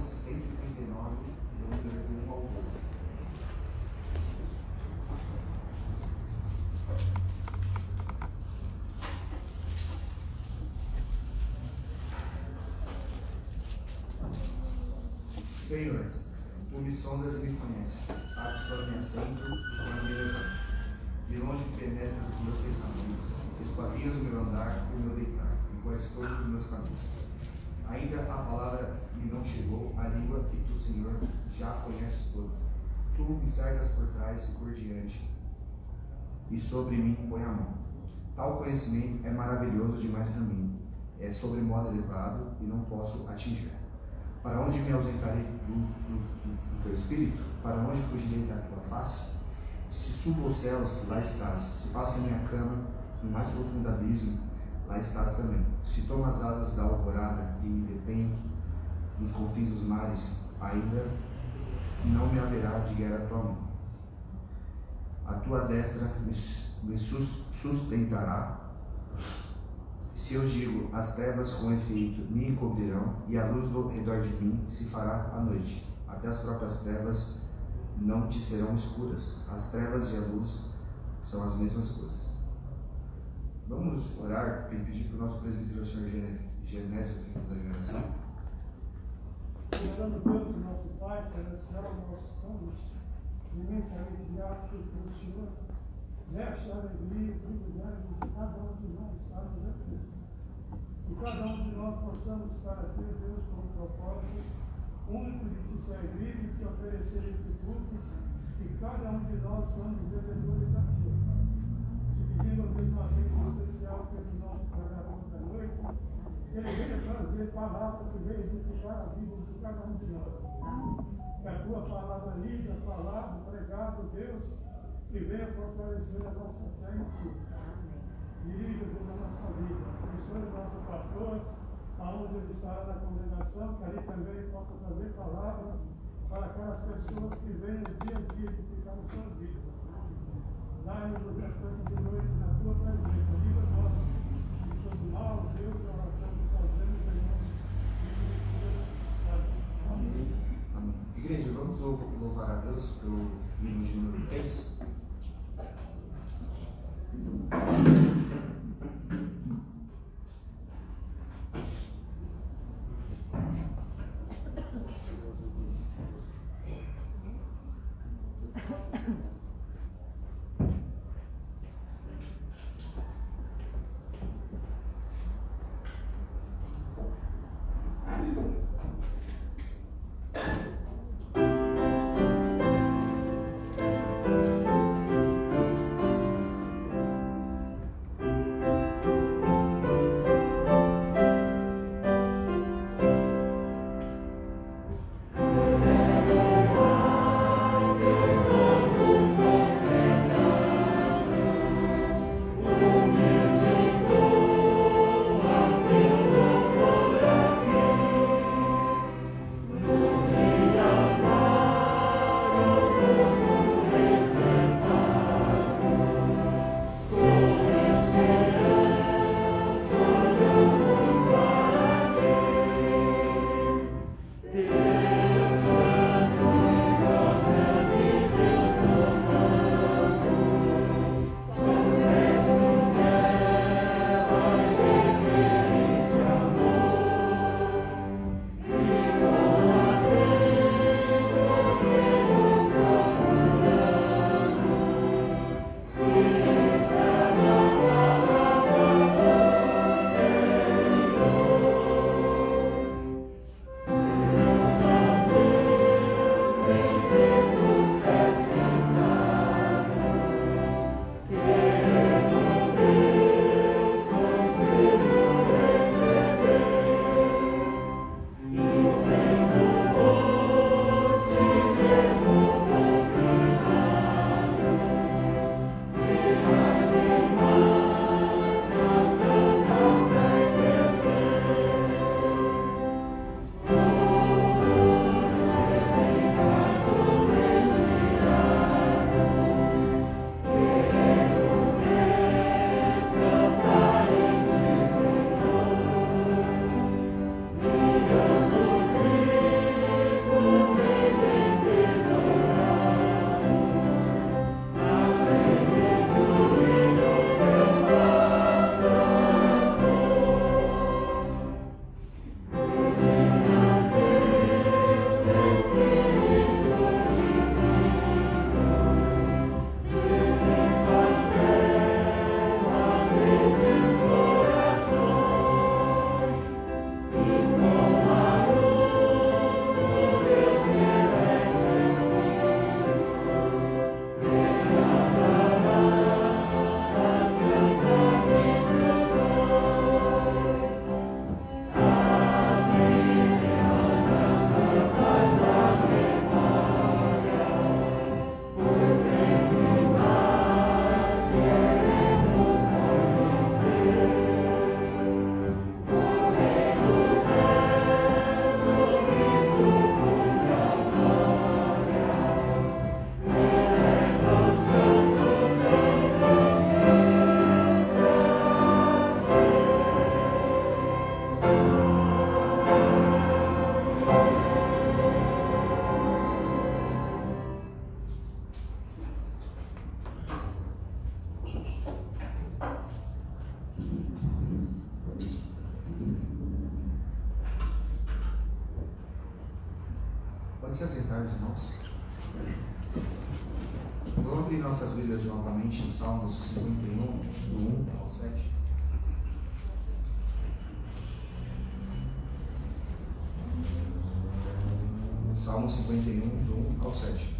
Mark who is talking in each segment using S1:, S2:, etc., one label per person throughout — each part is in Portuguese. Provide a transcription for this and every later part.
S1: 139, do 1 ao 12. Senhor, tu me sondas e me conheces, sabes quando me assento e quando me levanto. De longe penetras os meus pensamentos, esquadrinhas o meu andar e o meu deitar, e conheces todos os meus caminhos. Ainda a palavra me não chegou, a língua que tu, Senhor, já conheces toda. Tu me cercas por trás e por diante, e sobre mim põe a mão. Tal conhecimento é maravilhoso demais para mim, é sobremodo elevado e não posso atingir. Para onde me ausentarei do teu espírito? Para onde fugirei da tua face? Se subo aos céus, lá estás. Se passo a minha cama no mais profundo abismo, lá estás também. Se tomo as asas da alvorada e me detenho nos confins dos mares, ainda não me haverá de guerra a tua mão. A tua destra me sustentará. Se eu digo, as trevas com efeito me encobrirão, e a luz do redor de mim se fará à noite. Até as próprias trevas não te serão escuras. As trevas e a luz são as mesmas coisas. Vamos orar e pedir para o nosso presbítero, o Sr. Genésio, que nos ajude a oração.
S2: Orando Deus, nosso Pai Celestial, nossos santos, imensamente gratos pelo Senhor, nesta alegria e privilégio de cada um de nós estarmos aqui. Que cada um de nós possamos estar aqui, Deus, com um propósito único de te servir e te oferecer tributo, que cada um de nós somos devedores a ti. Te pedimos mesmo assim em especial pelo nosso pregador da noite, que ele venha trazer palavras que venham edificar a vida de cada um de nós. Que a tua palavra lida, falada, pregada, Deus, que venha fortalecer a nossa fé em ti. Dirija Deus a nossa vida. Abençoe o nosso pastor, aonde ele estará na congregação, que ali também possa trazer palavra para aquelas pessoas que vêm dia a dia edificar a sua vida. Dá-nos o restante de noite na tua presença. Livra nós de todo mal, Deus, na oração que fazemos em nome de Jesus. Amém.
S1: Amém. Igreja, vamos louvar a Deus pelo hino de número 3. Pode se assentar, irmãos. Vamos abrir nossas Bíblias novamente em Salmos 51, do 1 ao 7. Salmo 51, do 1 ao 7.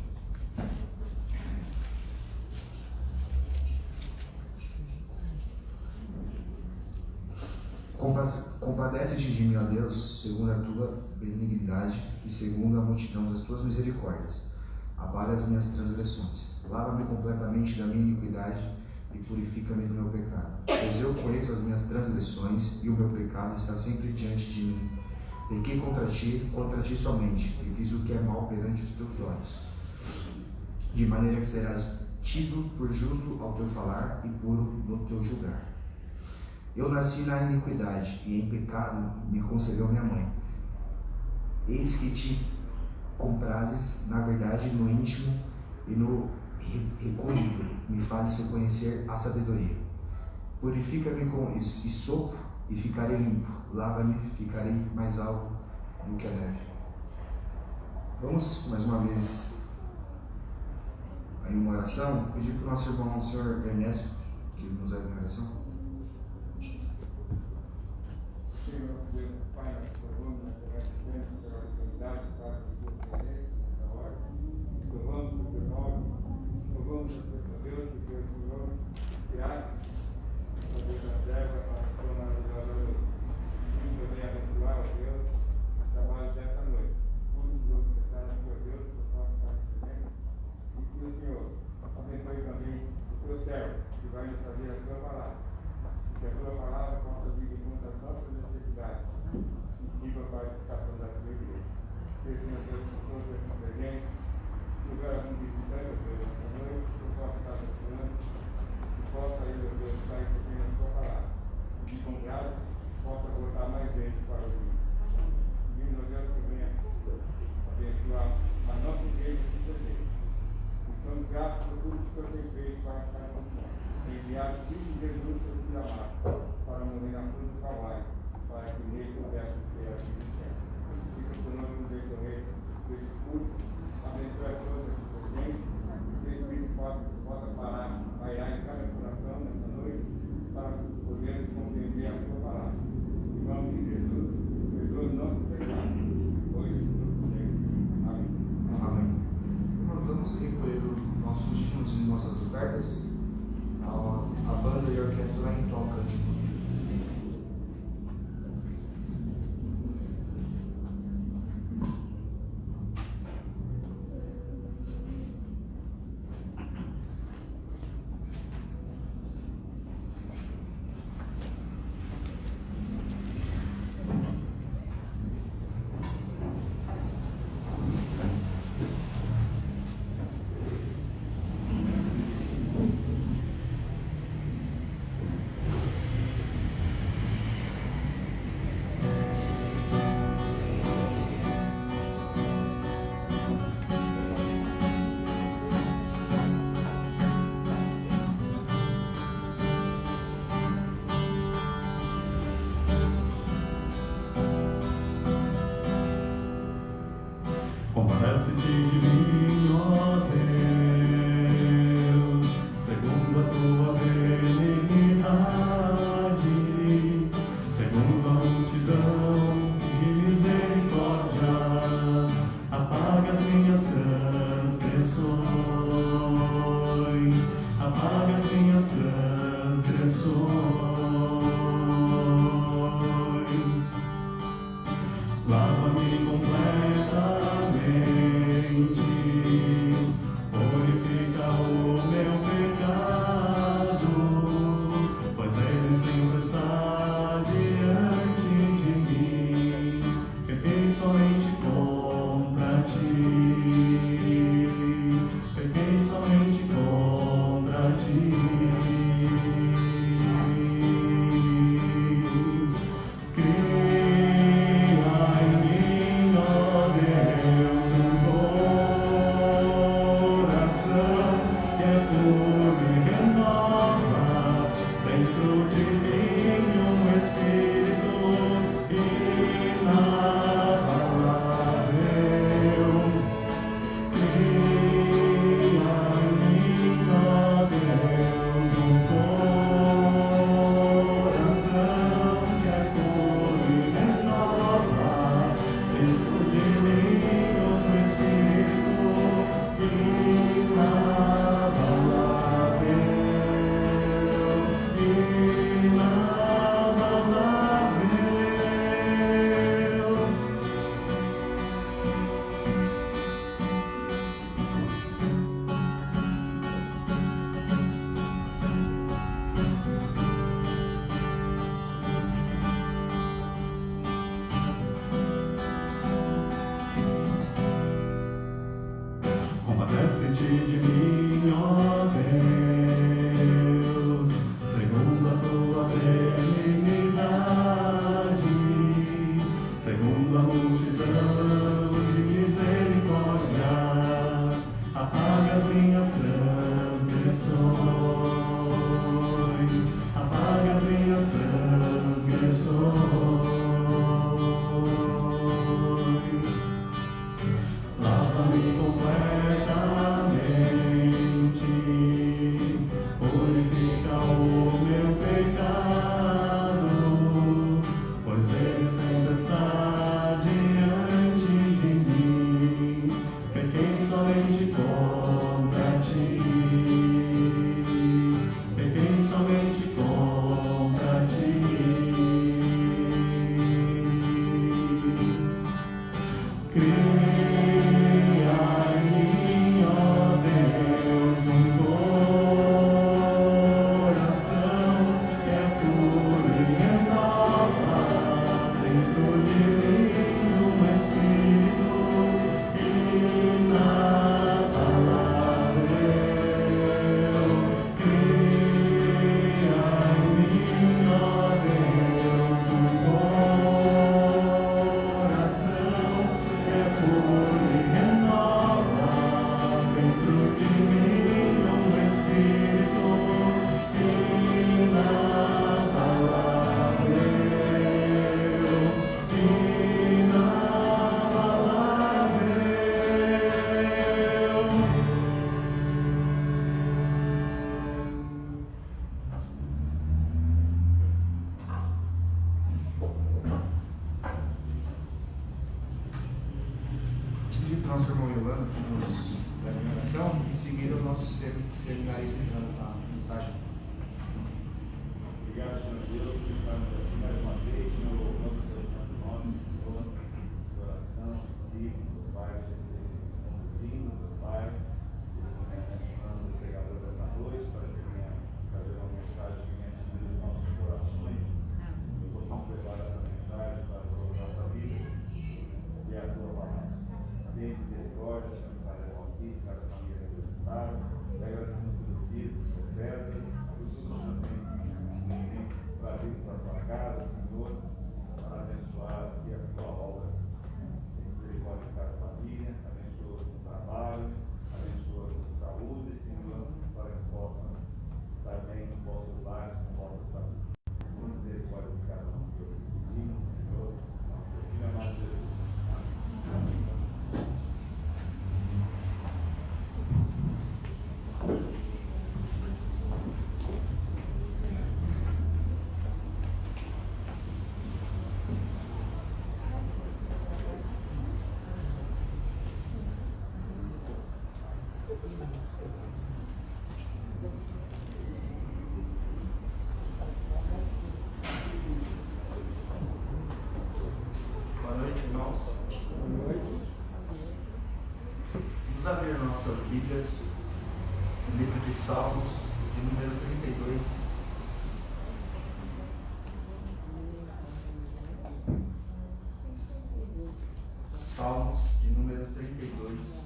S1: Compadece-te de mim, ó Deus, segundo a tua benignidade e segundo a multidão das tuas misericórdias. Apaga as minhas transgressões. Lava-me completamente da minha iniquidade e purifica-me do meu pecado. Pois eu conheço as minhas transgressões e o meu pecado está sempre diante de mim. Pequei contra ti somente, e fiz o que é mal perante os teus olhos. De maneira que serás tido por justo ao teu falar e puro no teu julgar. Eu nasci na iniquidade, e em pecado me concebeu minha mãe. Eis que te comprazes, na verdade, no íntimo e no recolhido, me fazes reconhecer a sabedoria. Purifica-me com sopo e ficarei limpo. Lava-me, ficarei mais alvo do que a neve. Vamos mais uma vez em uma oração. Pedir para o nosso irmão, o senhor Ernesto, que nos leve uma oração.
S3: Senhor Deus, Pai, nós louvamos, nós agradecemos pela oportunidade de estar aqui com você nessa hora. Louvamos o teu nome, louvamos o teu Deus, porque o Senhor tirasse a Deus da terra para a sua maravilhosa luz. Vimos também abençoar, ó Deus, o trabalho dessa noite. Todos os outros que estão aqui, ó Deus, que possam estar recebendo. E que o Senhor abençoe também o teu servo, que vai nos trazer a tua palavra. Que a tua palavra possa vir de conta das nossas necessidades e sirva para a edificação da tua igreja. Seja, Senhor Deus, com todos esses presentes, lugar algum visitante, ó Deus, nessa noite, que eu possa estar abençoando, que possa aí, ó Deus, estar recebendo a tua palavra. E de bom grado, possa voltar mais vezes para o dia. Pedindo, ó Deus, que venha abençoar a nossa igreja que presente. E somos gratos por tudo que o Senhor tem feito para cada um de nós. Enviar o Filho de Jesus, seu Filho amado, para morrer na cruz do Calvário, para que nele pudesse ter a vida eterna. Fica por nós no decorrer desse culto, abençoe a todos aqui presentes, que o Espírito possa pairar em cada coração nessa noite, para podermos compreender a tua palavra. Em nome de Jesus, perdoa os nossos pecados, pois tudo sempre. Amém.
S1: Amém. Irmãos, vamos recolher os nossos dízimos e nossas ofertas. A banda e a orquestra vai em toca de tudo.
S4: Compadece-te de mim, ó Deus, segundo a tua benignidade, segundo a multidão de misericórdias, apaga as minhas transgressões, apaga as minhas transgressões. Lava-me completamente Cria em mim, ó Deus, um coração que é puro e renova dentro de mim um espírito inabalável. Cria em mim, ó Deus, um coração que é puro e renova dentro de mim um espírito inabalável.
S1: Pedir para o nosso irmão Yolanda que nos dê a oração, em seguida o nosso seminarista entrando na mensagem.
S3: Obrigado, Senhor Deus, por estarmos aqui mais uma vez, Senhor, louvando o seu santo nome, Senhor, oração, Espírito, do Pai, Jesus, conduzindo, do Pai, abençoando o pregador dessa noite, para que venha trazer uma mensagem que venha atingir os nossos corações, que possamos levar essa mensagem para a nossa vida e a tua palavra. Tem misericórdia, Senhor, para levar aqui, para a família resultada, e agradecemos pelos filhos, pelas ofertas, por tudo que o Senhor tem trazido para a tua casa, Senhor, para abençoar aqui a tua obra. Tem misericórdia para a família, abençoa o trabalho, abençoa a saúde, Senhor, para que possam estar bem no vosso lar, com vossa saúde. Tem misericórdia de cada um que eu pedimos, Senhor, nosso filho amado Jesus. Amém.
S1: Boa noite, irmãos.
S3: Boa noite.
S1: Vamos abrir nossas Bíblias no livro de Salmos, de número 32. Salmos, de número 32.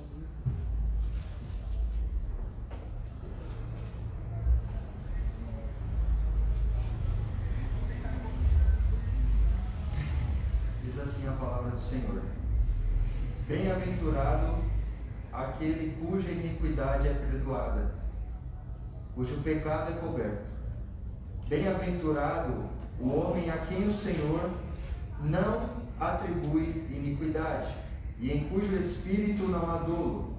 S1: Diz assim a palavra do Senhor: Bem-aventurado aquele cuja iniquidade é perdoada, cujo pecado é coberto. Bem-aventurado o homem a quem o Senhor não atribui iniquidade, e em cujo espírito não há dolo.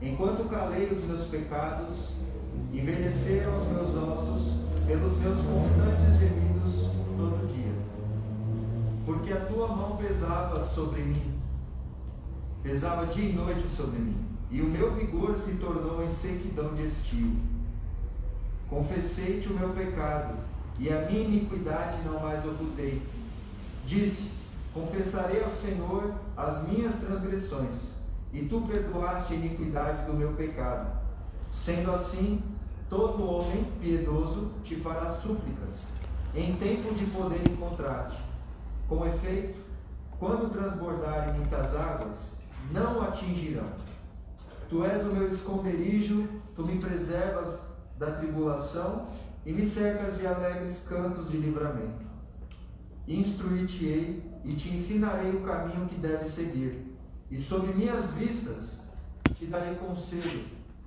S1: Enquanto calei os meus pecados, envelheceram os meus ossos pelos meus constantes gemidos todo dia. Porque a tua mão pesava sobre mim, pesava dia e noite sobre mim, e o meu vigor se tornou em sequidão de estio. Confessei-te o meu pecado, e a minha iniquidade não mais ocultei. Disse: confessarei ao Senhor as minhas transgressões, e tu perdoaste a iniquidade do meu pecado. Sendo assim, todo homem piedoso te fará súplicas, em tempo de poder encontrar-te. Com efeito, quando transbordarem muitas águas, não o atingirão. Tu és o meu esconderijo, tu me preservas da tribulação e me cercas de alegres cantos de livramento. Instruir-te-ei e te ensinarei o caminho que deves seguir, e sob minhas vistas te darei conselho.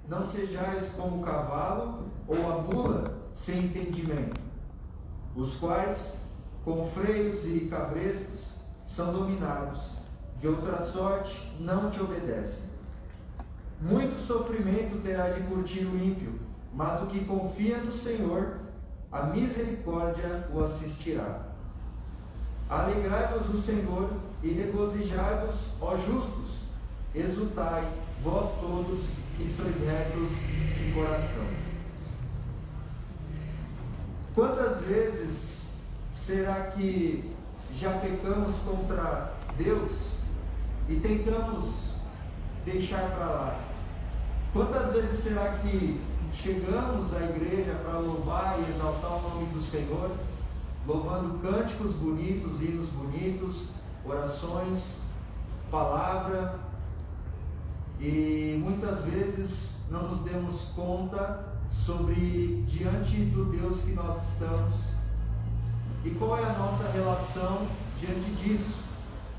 S1: Não sejais como o cavalo ou a mula sem entendimento, os quais, com freios e cabrestos, são dominados, de outra sorte não te obedecem. Muito sofrimento terá de curtir o ímpio, mas o que confia no Senhor, a misericórdia o assistirá. Alegrai-vos no Senhor e regozijai-vos, ó justos, exultai, vós todos que sois retos de coração. Quantas vezes será que já pecamos contra Deus e tentamos deixar para lá. Quantas vezes será que chegamos à igreja para louvar e exaltar o nome do Senhor, louvando cânticos bonitos, hinos bonitos, orações, palavra, e muitas vezes não nos demos conta sobre diante do Deus que nós estamos e qual é a nossa relação diante disso,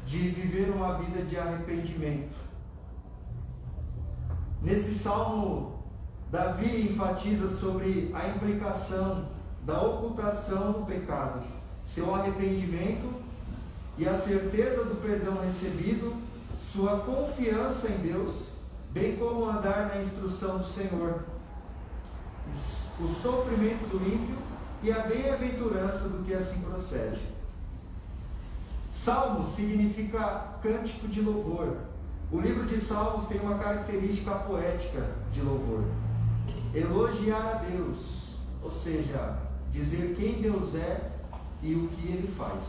S1: de viver uma vida de arrependimento. Nesse salmo, Davi enfatiza sobre a implicação da ocultação do pecado, seu arrependimento e a certeza do perdão recebido, sua confiança em Deus, bem como andar na instrução do Senhor, o sofrimento do ímpio e a bem-aventurança do que assim procede. Salmo significa cântico de louvor. O livro de Salmos tem uma característica poética de louvor: elogiar a Deus, ou seja, dizer quem Deus é e o que Ele faz.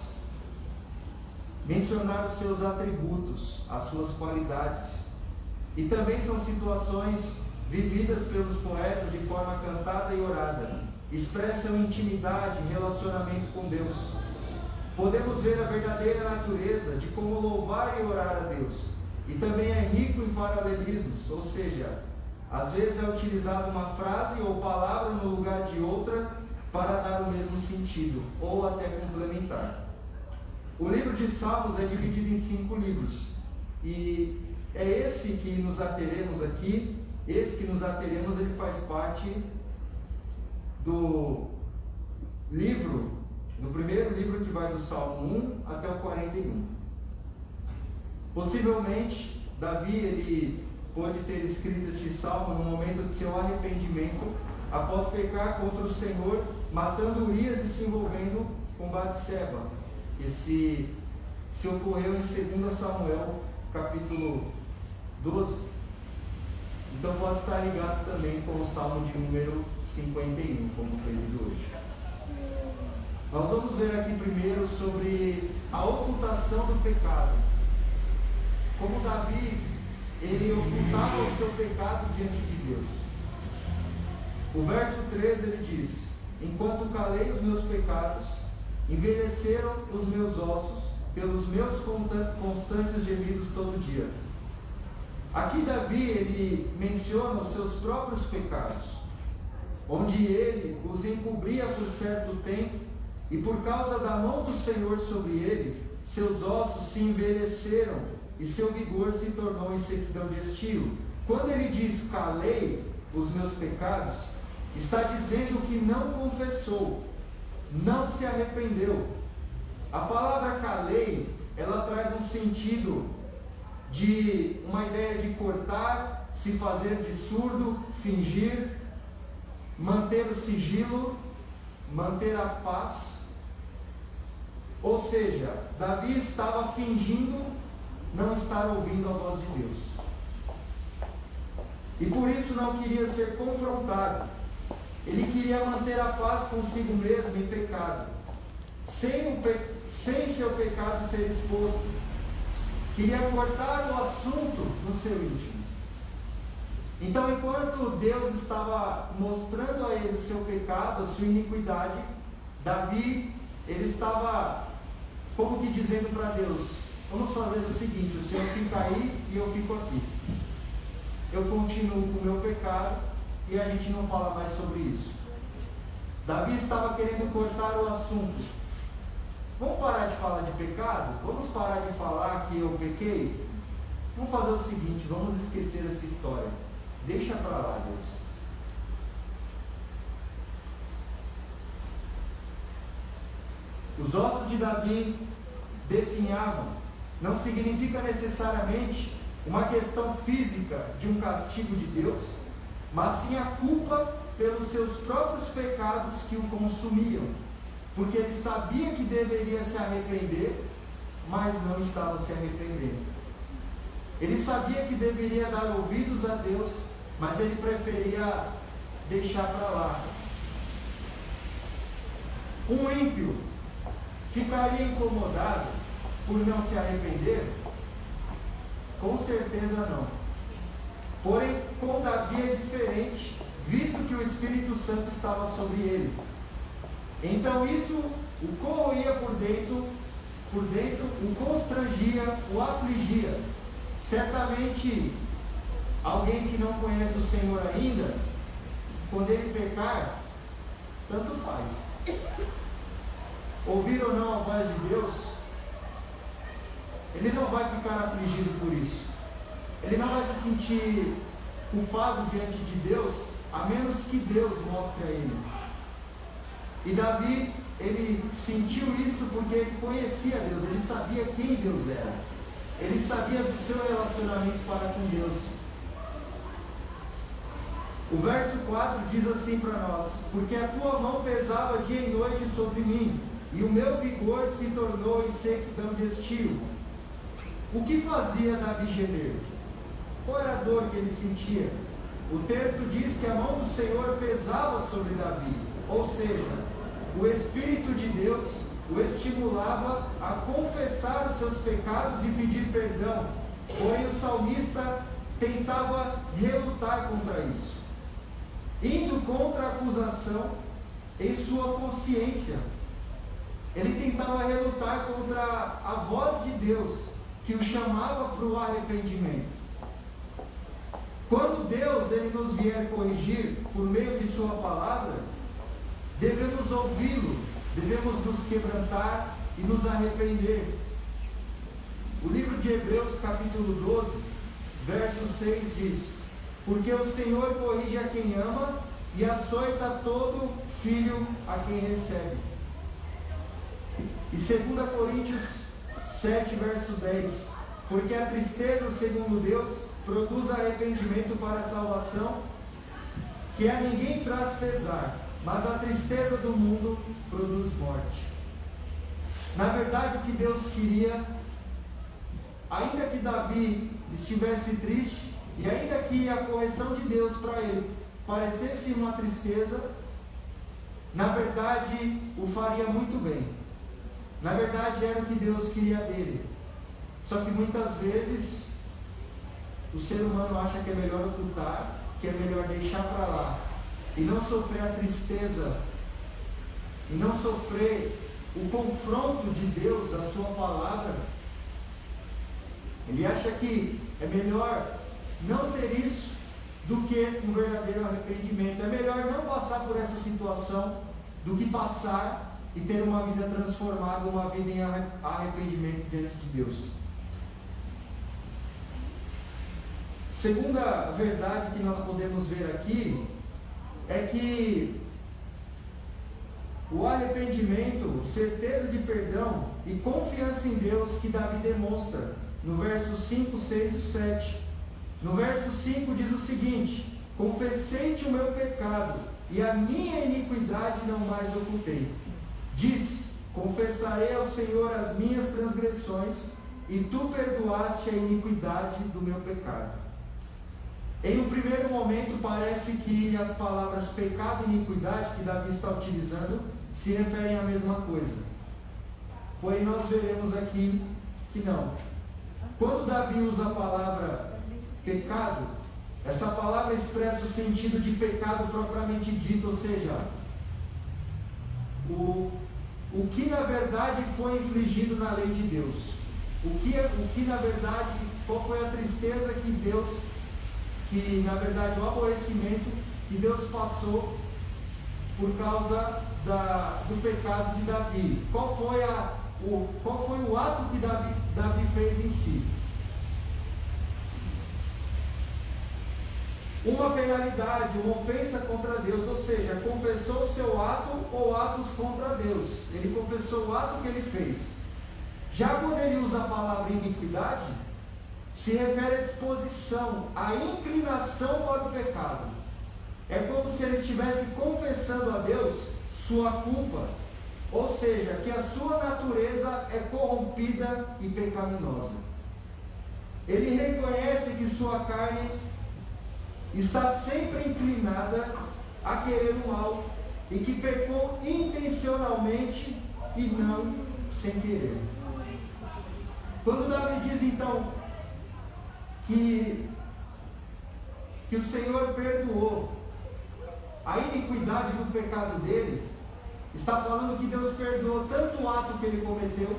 S1: Mencionar os seus atributos, as suas qualidades. E também são situações vividas pelos poetas de forma cantada e orada. Expressam intimidade, relacionamento com Deus. Podemos ver a verdadeira natureza de como louvar e orar a Deus. E também é rico em paralelismos, ou seja, às vezes é utilizada uma frase ou palavra no lugar de outra para dar o mesmo sentido, ou até complementar. O livro de Salmos é dividido em 5 livros, e é esse que nos ateremos aqui. Esse que nos ateremos, ele faz parte do livro, do primeiro livro, que vai do Salmo 1 até o 41. Possivelmente, Davi, ele pôde ter escrito este salmo no momento de seu arrependimento, após pecar contra o Senhor, matando Urias e se envolvendo com Batseba. Esse se ocorreu em 2 Samuel, capítulo 12. Então pode estar ligado também com o salmo de número 51, como foi lido hoje. Nós vamos ver aqui primeiro sobre a ocultação do pecado. Como Davi, ele ocultava o seu pecado diante de Deus. O verso 13 ele diz: enquanto calei os meus pecados, envelheceram os meus ossos pelos meus constantes gemidos todo dia. Aqui Davi, ele menciona os seus próprios pecados, onde ele os encobria por certo tempo, e por causa da mão do Senhor sobre ele, seus ossos se envelheceram e seu vigor se tornou em sequidão de estio. Quando ele diz calei os meus pecados, está dizendo que não confessou, não se arrependeu. A palavra calei, ela traz um sentido de uma ideia de cortar, se fazer de surdo, fingir, manter o sigilo, manter a paz. Ou seja, Davi estava fingindo não estar ouvindo a voz de Deus, e por isso não queria ser confrontado. Ele queria manter a paz consigo mesmo em pecado, sem seu pecado ser exposto. Queria cortar o assunto no seu íntimo. Então, enquanto Deus estava mostrando a ele o seu pecado, a sua iniquidade, Davi, ele estava como que dizendo para Deus: vamos fazer o seguinte, o Senhor fica aí e eu fico aqui. Eu continuo com o meu pecado e a gente não fala mais sobre isso. Davi estava querendo cortar o assunto. Vamos parar de falar de pecado? Vamos parar de falar que eu pequei? Vamos fazer o seguinte, vamos esquecer essa história. Deixa para lá, Deus. Os ossos de Davi definhavam. Não significa necessariamente uma questão física de um castigo de Deus, mas sim a culpa pelos seus próprios pecados que o consumiam, porque ele sabia que deveria se arrepender, mas não estava se arrependendo. Ele sabia que deveria dar ouvidos a Deus, mas ele preferia deixar para lá. Um ímpio ficaria incomodado por não se arrepender? Com certeza não. Porém, com Davi é diferente, visto que o Espírito Santo estava sobre ele. Então isso o corroía por dentro, o constrangia, o afligia. Certamente, alguém que não conhece o Senhor ainda, quando ele pecar, tanto faz. Ouvir ou não a voz de Deus, ele não vai ficar afligido por isso. Ele não vai se sentir culpado diante de Deus, a menos que Deus mostre a ele. E Davi, ele sentiu isso porque ele conhecia Deus, ele sabia quem Deus era. Ele sabia do seu relacionamento para com Deus. O verso 4 diz assim para nós: porque a tua mão pesava dia e noite sobre mim, e o meu vigor se tornou em sequidão de estio. O que fazia Davi gemer? Qual era a dor que ele sentia? O texto diz que a mão do Senhor pesava sobre Davi, ou seja, o Espírito de Deus o estimulava a confessar os seus pecados e pedir perdão. Porém, o salmista tentava relutar contra isso, indo contra a acusação em sua consciência. Ele tentava relutar contra a voz de Deus, que o chamava para o arrependimento. Quando Deus ele nos vier corrigir por meio de sua palavra, devemos ouvi-lo, devemos nos quebrantar e nos arrepender. O livro de Hebreus, capítulo 12, verso 6 diz: porque o Senhor corrige a quem ama e açoita todo filho a quem recebe. E 2 Coríntios 7, verso 10: porque a tristeza, segundo Deus, produz arrependimento para a salvação, que a ninguém traz pesar, mas a tristeza do mundo produz morte. Na verdade, o que Deus queria, ainda que Davi estivesse triste, e ainda que a correção de Deus para ele parecesse uma tristeza, na verdade o faria muito bem. Na verdade era o que Deus queria dele. Só que muitas vezes o ser humano acha que é melhor ocultar, que é melhor deixar para lá, e não sofrer a tristeza, e não sofrer o confronto de Deus, da sua palavra. Ele acha que é melhor não ter isso do que um verdadeiro arrependimento. É melhor não passar por essa situação do que passar e ter uma vida transformada, uma vida em arrependimento diante de Deus. Segunda verdade que nós podemos ver aqui é que o arrependimento, certeza de perdão e confiança em Deus que Davi demonstra no verso 5, 6 e 7. No verso 5 diz o seguinte: confessei-te o meu pecado e a minha iniquidade não mais ocultei. Diz: confessarei ao Senhor as minhas transgressões e tu perdoaste a iniquidade do meu pecado. Em um primeiro momento parece que as palavras pecado e iniquidade que Davi está utilizando se referem à mesma coisa. Porém nós veremos aqui que não. Quando Davi usa a palavra pecado, essa palavra expressa o sentido de pecado propriamente dito, ou seja, o que na verdade foi infligido na lei de Deus. O que na verdade, qual foi a tristeza que na verdade o aborrecimento que Deus passou por causa do pecado de Davi. Qual foi o ato que Davi fez em si? Uma penalidade, uma ofensa contra Deus, ou seja, confessou o seu ato ou atos contra Deus. Ele confessou o ato que ele fez. Já quando ele usa a palavra iniquidade, se refere à disposição, à inclinação para o pecado. É como se ele estivesse confessando a Deus sua culpa, ou seja, que a sua natureza é corrompida e pecaminosa. Ele reconhece que sua carne está sempre inclinada a querer o mal e que pecou intencionalmente e não sem querer. Quando Davi diz então: que o Senhor perdoou a iniquidade do pecado dele, está falando que Deus perdoou tanto o ato que ele cometeu,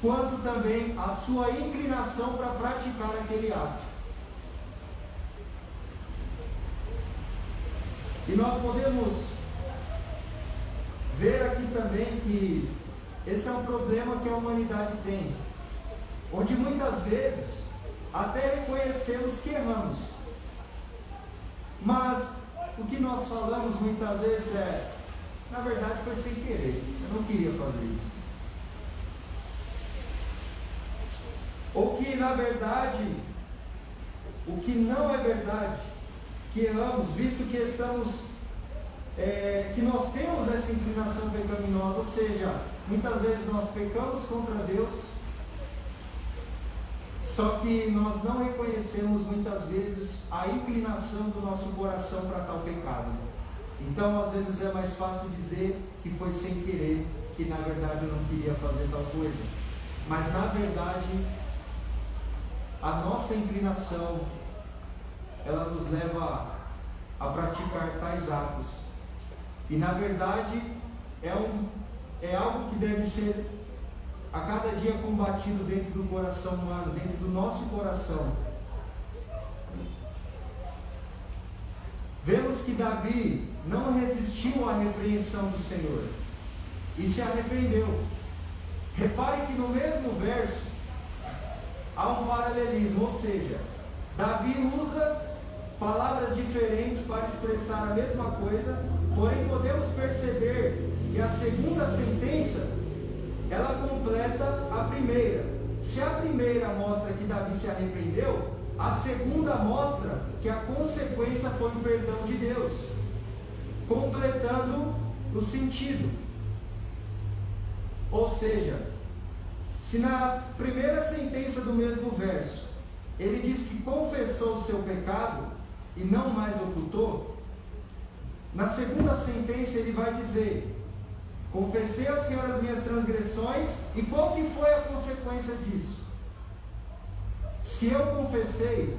S1: quanto também a sua inclinação para praticar aquele ato. E nós podemos ver aqui também que esse é um problema que a humanidade tem, onde muitas vezes até reconhecemos que erramos, mas o que nós falamos muitas vezes é: na verdade foi sem querer, eu não queria fazer isso. Ou que na verdade, o que não é verdade, que erramos, visto que que nós temos essa inclinação pecaminosa, ou seja, muitas vezes nós pecamos contra Deus, só que nós não reconhecemos muitas vezes a inclinação do nosso coração para tal pecado. Então, às vezes é mais fácil dizer que foi sem querer, que na verdade eu não queria fazer tal coisa. Mas na verdade, a nossa inclinação, ela nos leva a praticar tais atos. E na verdade, é algo que deve ser a cada dia combatido dentro do coração humano, dentro do nosso coração. Vemos que Davi não resistiu à repreensão do Senhor e se arrependeu. Repare que no mesmo verso há um paralelismo, ou seja, Davi usa palavras diferentes para expressar a mesma coisa, porém podemos perceber que a segunda sentença, ela completa a primeira. Se a primeira mostra que Davi se arrependeu, a segunda mostra que a consequência foi o perdão de Deus, completando o sentido. Ou seja, se na primeira sentença do mesmo verso, ele diz que confessou o seu pecado e não mais ocultou, na segunda sentença ele vai dizer: confessei ao Senhor as minhas transgressões, e qual que foi a consequência disso? Se eu confessei,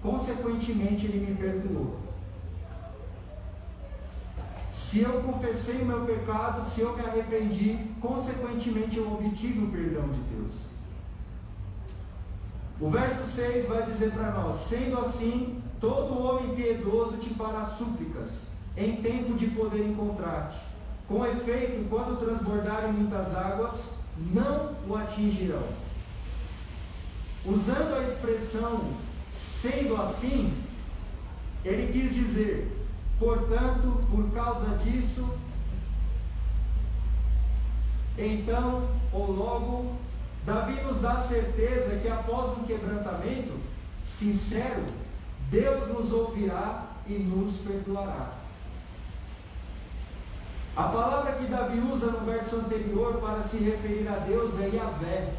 S1: consequentemente ele me perdoou. Se eu confessei o meu pecado, se eu me arrependi, consequentemente eu obtive o perdão de Deus. O verso 6 vai dizer para nós: sendo assim, todo homem piedoso te fará súplicas, em tempo de poder encontrar-te. Com efeito, quando transbordarem muitas águas, não o atingirão. Usando a expressão sendo assim, ele quis dizer: portanto, por causa disso, então, ou logo, Davi nos dá a certeza que após um quebrantamento sincero, Deus nos ouvirá e nos perdoará. A palavra que Davi usa no verso anterior para se referir a Deus é Yahvé,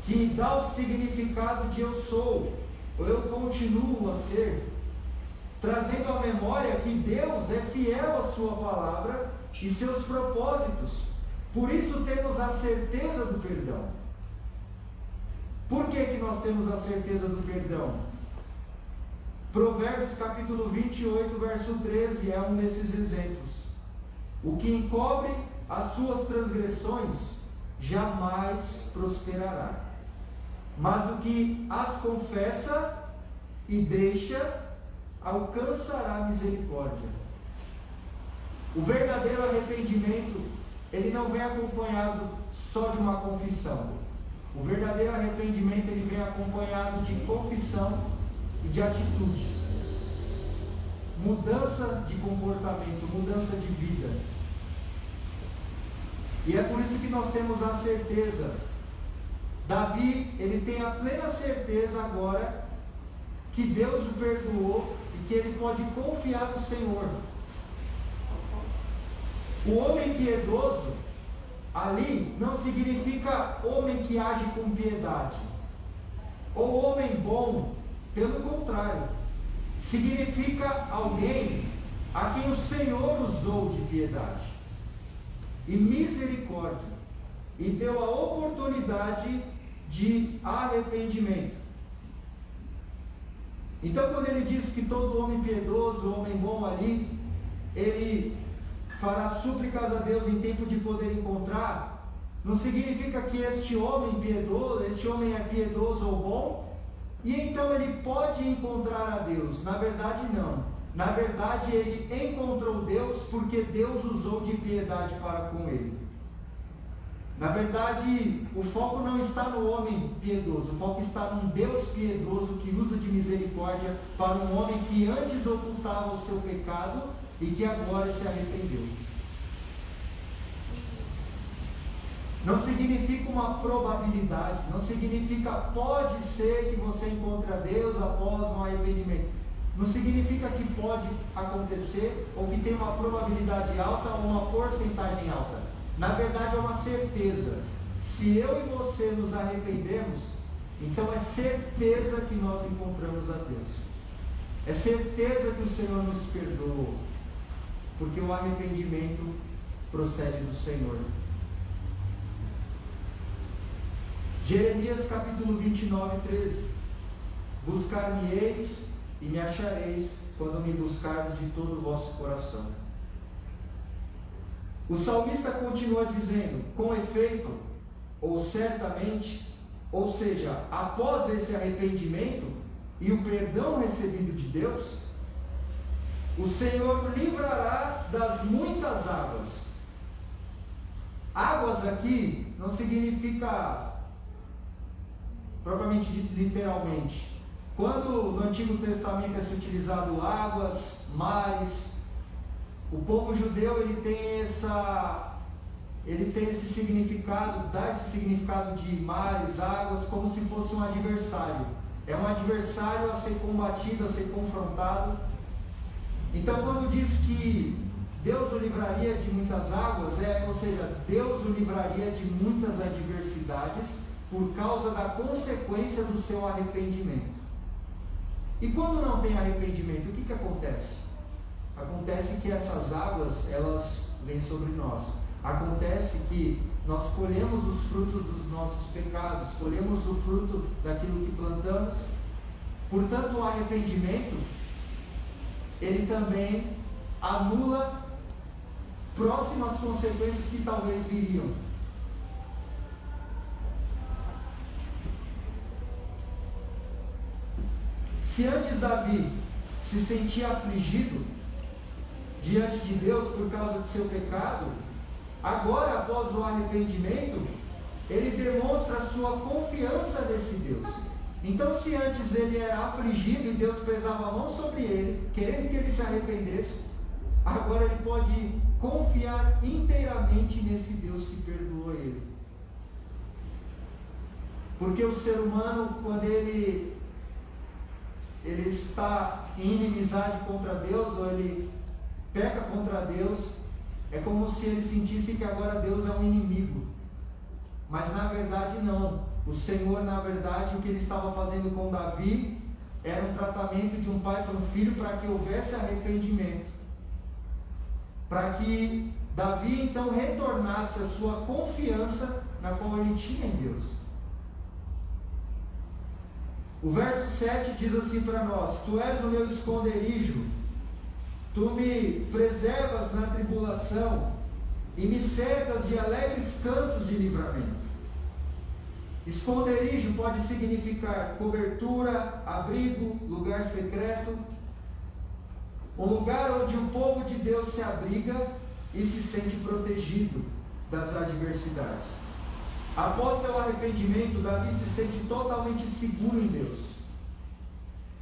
S1: que dá o significado de eu sou, ou eu continuo a ser, trazendo à memória que Deus é fiel à sua palavra e seus propósitos. Por isso temos a certeza do perdão. Por que nós temos a certeza do perdão? Provérbios capítulo 28, verso 13 é um desses exemplos. O que encobre as suas transgressões jamais prosperará, mas o que as confessa e deixa alcançará misericórdia. O verdadeiro arrependimento, ele não vem acompanhado só de uma confissão. O verdadeiro arrependimento, ele vem acompanhado de confissão e de atitude, mudança de comportamento, mudança de vida. E é por isso que nós temos a certeza. Davi, ele tem a plena certeza agora que Deus o perdoou e que ele pode confiar no Senhor. O homem piedoso ali não significa homem que age com piedade, ou homem bom. Pelo contrário, significa alguém a quem o Senhor usou de piedade e misericórdia, e deu a oportunidade de arrependimento. Então, quando ele diz que todo homem piedoso, homem bom ali, ele fará súplicas a Deus em tempo de poder encontrar, não significa que este homem é piedoso ou bom, e então ele pode encontrar a Deus. Na verdade, não. Na verdade, ele encontrou Deus porque Deus usou de piedade para com ele. Na verdade, o foco não está no homem piedoso, o foco está num Deus piedoso que usa de misericórdia para um homem que antes ocultava o seu pecado e que agora se arrependeu. Não significa uma probabilidade, não significa pode ser que você encontre a Deus após um arrependimento. Não significa que pode acontecer ou que tem uma probabilidade alta ou uma porcentagem alta. Na verdade é uma certeza. Se eu e você nos arrependemos, então é certeza que nós encontramos a Deus. É certeza que o Senhor nos perdoou, porque o arrependimento procede do Senhor. Jeremias capítulo 29, 13. Buscar-me-eis e me achareis, quando me buscardes de todo o vosso coração. O salmista continua dizendo, com efeito, ou certamente, ou seja, após esse arrependimento e o perdão recebido de Deus, o Senhor livrará das muitas águas. Águas aqui não significa propriamente literalmente. Quando no Antigo Testamento é utilizado águas, mares, o povo judeu ele tem esse significado, dá esse significado de mares, águas, como se fosse um adversário. É um adversário a ser combatido, a ser confrontado. Então, quando diz que Deus o livraria de muitas águas, ou seja, Deus o livraria de muitas adversidades por causa da consequência do seu arrependimento. E quando não tem arrependimento, o que acontece? Acontece que essas águas, elas vêm sobre nós. Acontece que nós colhemos os frutos dos nossos pecados, colhemos o fruto daquilo que plantamos. Portanto, o arrependimento, ele também anula próximas consequências que talvez viriam. Se antes Davi se sentia afligido diante de Deus por causa de seu pecado, agora, após o arrependimento, ele demonstra a sua confiança nesse Deus. Então, se antes ele era afligido e Deus pesava a mão sobre ele, querendo que ele se arrependesse, agora ele pode confiar inteiramente nesse Deus que perdoou ele. Porque o ser humano, quando ele está em inimizade contra Deus, ou ele peca contra Deus, é como se ele sentisse que agora Deus é um inimigo. Mas na verdade não. O Senhor, na verdade, o que ele estava fazendo com Davi era um tratamento de um pai para um filho, para que houvesse arrependimento, para que Davi então retornasse a sua confiança na qual ele tinha em Deus. O verso 7 diz assim para nós: Tu és o meu esconderijo, Tu me preservas na tribulação e me cercas de alegres cantos de livramento. Esconderijo pode significar cobertura, abrigo, lugar secreto, um lugar onde o povo de Deus se abriga e se sente protegido das adversidades. Após seu arrependimento, Davi se sente totalmente seguro em Deus.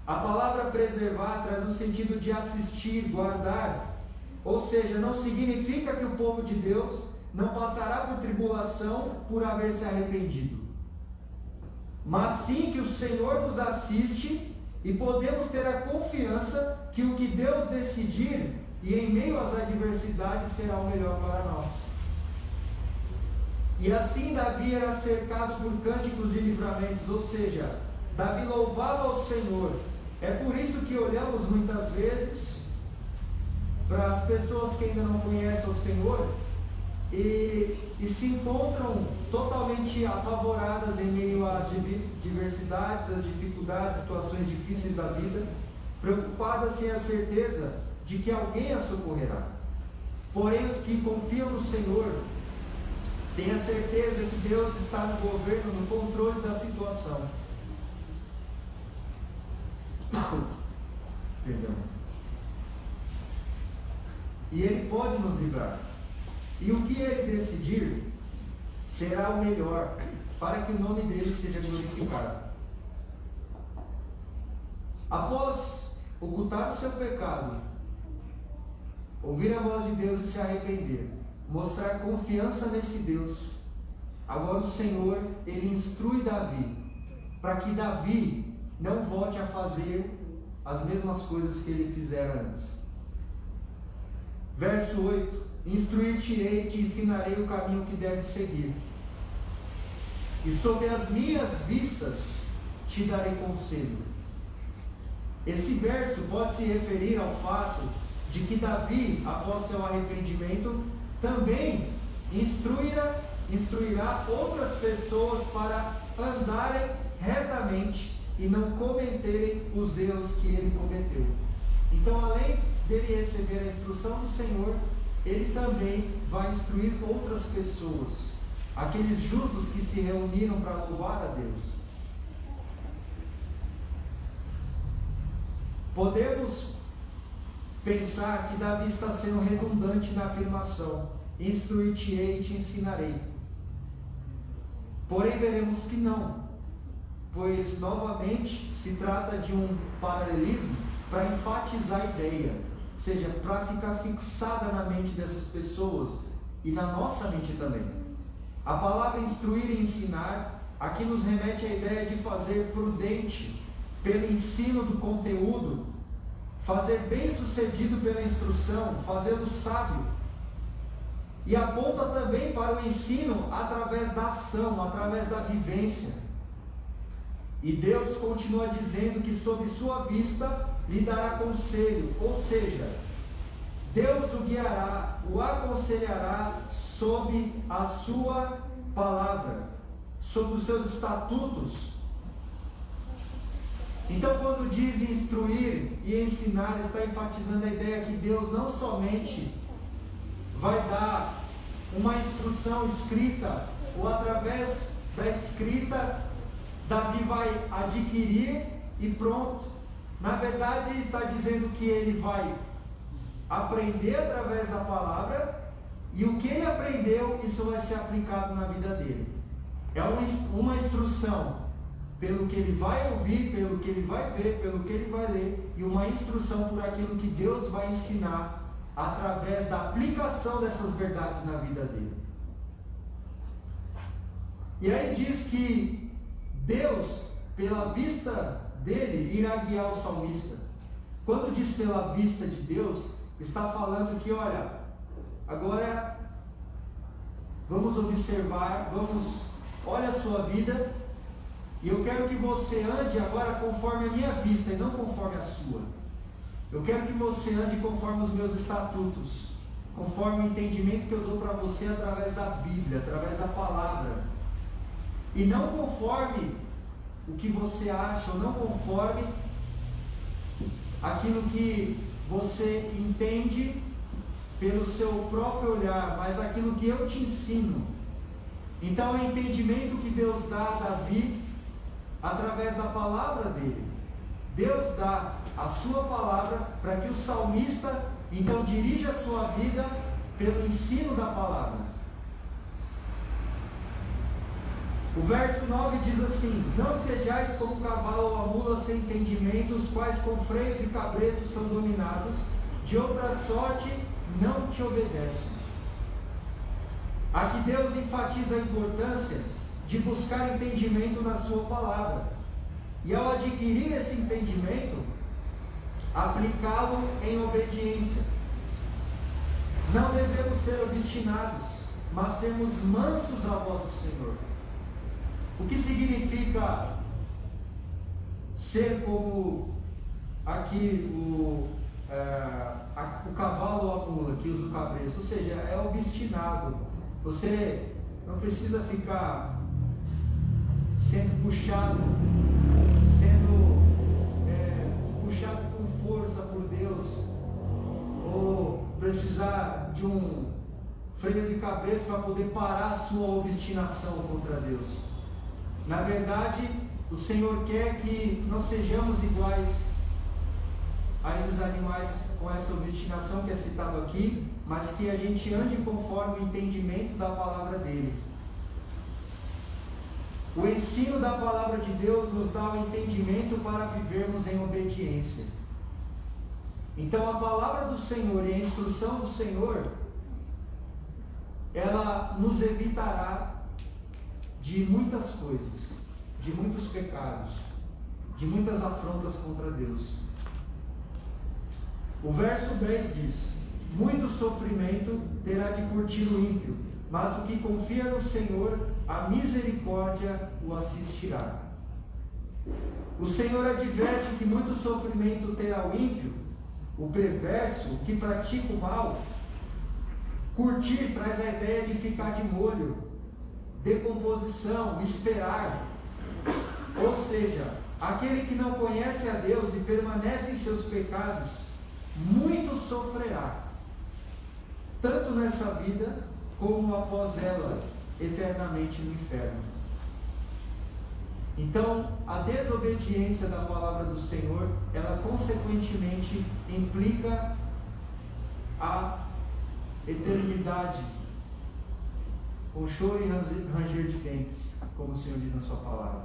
S1: A palavra preservar traz o sentido de assistir, guardar, ou seja, não significa que o povo de Deus não passará por tribulação por haver se arrependido, mas sim que o Senhor nos assiste e podemos ter a confiança que o que Deus decidir e em meio às adversidades será o melhor para nós. E assim Davi era cercado por cânticos de livramentos, ou seja, Davi louvava ao Senhor. É por isso que olhamos muitas vezes para as pessoas que ainda não conhecem o Senhor e se encontram totalmente apavoradas em meio às diversidades, as dificuldades, situações difíceis da vida, preocupada sem a certeza de que alguém a socorrerá. Porém, os que confiam no Senhor têm a certeza que Deus está no governo, no controle da situação. Perdão. E Ele pode nos livrar. E o que Ele decidir será o melhor, para que o nome dele seja glorificado. Após ocultar o seu pecado, ouvir a voz de Deus e se arrepender, mostrar confiança nesse Deus, agora o Senhor, Ele instrui Davi, para que Davi não volte a fazer as mesmas coisas que ele fizera antes. Verso 8: Instruir-te-ei e te ensinarei o caminho que deves seguir, e sob as minhas vistas te darei conselho. Esse verso pode se referir ao fato de que Davi, após seu arrependimento, também instruirá outras pessoas para andarem retamente e não cometerem os erros que ele cometeu. Então, além dele receber a instrução do Senhor, ele também vai instruir outras pessoas, aqueles justos que se reuniram para louvar a Deus. Podemos pensar que Davi está sendo redundante na afirmação: instruir-te-ei e te ensinarei. Porém, veremos que não, pois novamente se trata de um paralelismo para enfatizar a ideia, ou seja, para ficar fixada na mente dessas pessoas e na nossa mente também. A palavra instruir e ensinar aqui nos remete à ideia de fazer prudente pelo ensino do conteúdo, fazer bem sucedido pela instrução, fazê-lo sábio. E aponta também para o ensino através da ação, através da vivência. E Deus continua dizendo que sob sua vista lhe dará conselho, ou seja, Deus o guiará, o aconselhará sob a sua palavra, sob os seus estatutos. Então, quando diz instruir e ensinar, está enfatizando a ideia que Deus não somente vai dar uma instrução escrita, ou através da escrita, Davi vai adquirir e pronto. Na verdade, está dizendo que ele vai aprender através da palavra, e o que ele aprendeu, isso vai ser aplicado na vida dele. É uma instrução pelo que ele vai ouvir, pelo que ele vai ver, pelo que ele vai ler, e uma instrução por aquilo que Deus vai ensinar através da aplicação dessas verdades na vida dele. E aí diz que Deus, pela vista dele, irá guiar o salmista. Quando diz pela vista de Deus, está falando que, olha, agora vamos observar, olha a sua vida, e eu quero que você ande agora conforme a minha vista e não conforme a sua. Eu quero que você ande conforme os meus estatutos, conforme o entendimento que eu dou para você através da Bíblia, através da palavra, e não conforme o que você acha, ou não conforme aquilo que você entende pelo seu próprio olhar, mas aquilo que eu te ensino. Então é o entendimento que Deus dá a Davi através da palavra dele. Deus dá a sua palavra para que o salmista então dirija a sua vida pelo ensino da palavra. O verso 9 diz assim: não sejais como o cavalo ou a mula sem entendimento, os quais com freios e cabreços são dominados, de outra sorte não te obedecem. Aqui Deus enfatiza a importância de buscar entendimento na sua palavra, e ao adquirir esse entendimento, aplicá-lo em obediência. Não devemos ser obstinados, mas sermos mansos ao vosso Senhor. O que significa ser como aqui o cavalo ou a mula que usa o cabreço? Ou seja, é obstinado. Você não precisa ficar se sendo puxado com força por Deus, ou precisar de um freio de cabeça para poder parar a sua obstinação contra Deus. Na verdade, o Senhor quer que nós sejamos iguais a esses animais com essa obstinação que é citado aqui, mas que a gente ande conforme o entendimento da palavra dele. O ensino da palavra de Deus nos dá o entendimento para vivermos em obediência. Então a palavra do Senhor e a instrução do Senhor, ela nos evitará de muitas coisas, de muitos pecados, de muitas afrontas contra Deus. O verso 10 diz: muito sofrimento terá de curtir o ímpio, mas o que confia no Senhor, a misericórdia o assistirá. O Senhor adverte que muito sofrimento terá o ímpio, o perverso, o que pratica o mal. Curtir traz a ideia de ficar de molho, decomposição, esperar. Ou seja, aquele que não conhece a Deus e permanece em seus pecados, muito sofrerá, tanto nessa vida como após ela, eternamente no inferno. Então, a desobediência da palavra do Senhor, ela consequentemente implica a eternidade, com choro e ranger de dentes, como o Senhor diz na sua palavra.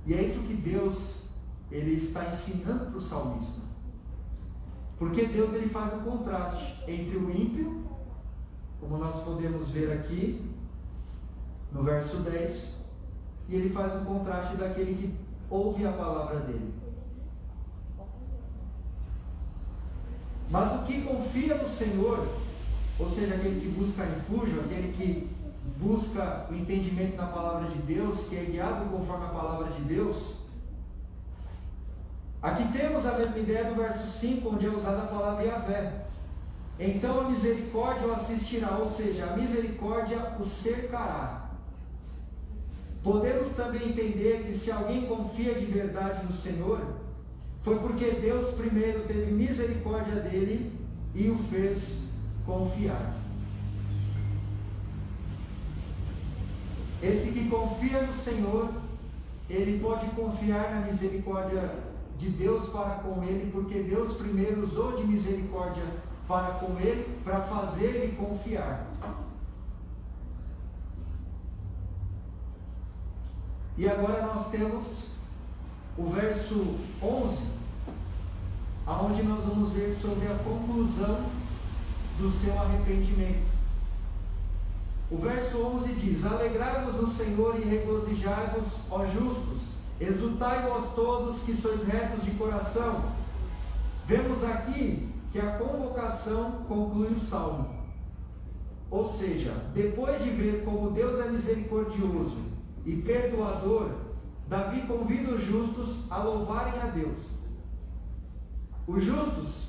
S1: E é isso que Deus, ele está ensinando para o salmista. Porque Deus, ele faz um contraste entre o ímpio, como nós podemos ver aqui no verso 10, e ele faz um contraste daquele que ouve a palavra dele. Mas o que confia no Senhor, ou seja, aquele que busca refúgio, aquele que busca o entendimento na palavra de Deus, que é guiado conforme a palavra de Deus. Aqui temos a mesma ideia do verso 5, onde é usada a palavra Yahvé. Então a misericórdia o assistirá, ou seja, a misericórdia o cercará. Podemos também entender que se alguém confia de verdade no Senhor, foi porque Deus primeiro teve misericórdia dele e o fez confiar. Esse que confia no Senhor, ele pode confiar na misericórdia de Deus para com ele, porque Deus primeiro usou de misericórdia para com ele, para fazer ele confiar. E agora nós temos o verso 11, aonde nós vamos ver sobre a conclusão do seu arrependimento. O verso 11 diz: alegrai-vos no Senhor e regozijai-vos, ó justos, exultai vós todos que sois retos de coração. Vemos aqui que a convocação conclui o salmo. Ou seja, depois de ver como Deus é misericordioso e perdoador, Davi convida os justos a louvarem a Deus. Os justos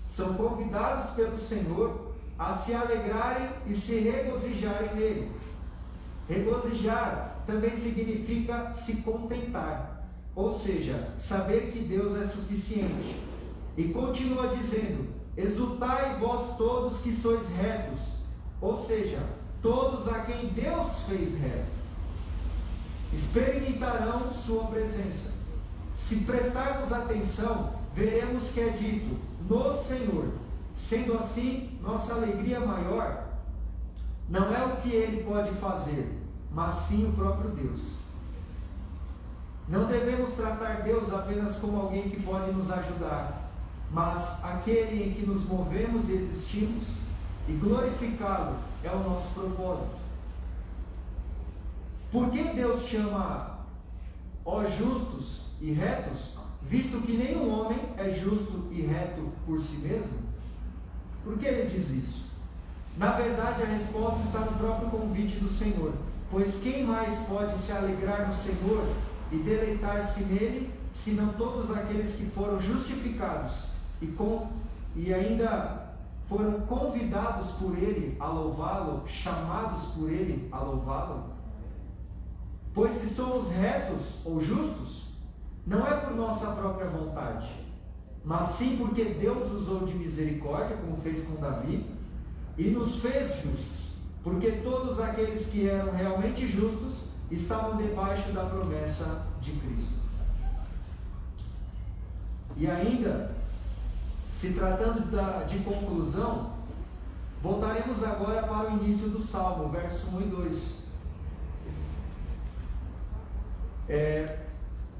S1: são convidados pelo Senhor a se alegrarem e se regozijarem nele. Regozijar também significa se contentar, ou seja, saber que Deus é suficiente. E continua dizendo: exultai vós todos que sois retos, ou seja, todos a quem Deus fez reto. Experimentarão sua presença. Se prestarmos atenção, veremos que é dito no Senhor. Sendo assim, nossa alegria maior não é o que Ele pode fazer, mas sim o próprio Deus. Não devemos tratar Deus apenas como alguém que pode nos ajudar, mas aquele em que nos movemos e existimos, e glorificá-lo é o nosso propósito. Por que Deus chama ó justos e retos, visto que nenhum homem é justo e reto por si mesmo? Por que ele diz isso? Na verdade, a resposta está no próprio convite do Senhor, pois quem mais pode se alegrar no Senhor e deleitar-se nele, senão todos aqueles que foram justificados e ainda foram convidados por ele a louvá-lo, chamados por ele a louvá-lo?
S5: Pois se somos retos ou justos, não é por nossa própria vontade, mas sim porque Deus usou de misericórdia, como fez com Davi, e nos fez justos, porque todos aqueles que eram realmente justos estavam debaixo da promessa de Cristo. E ainda, se tratando de conclusão, voltaremos agora para o início do Salmo, verso 1 e 2.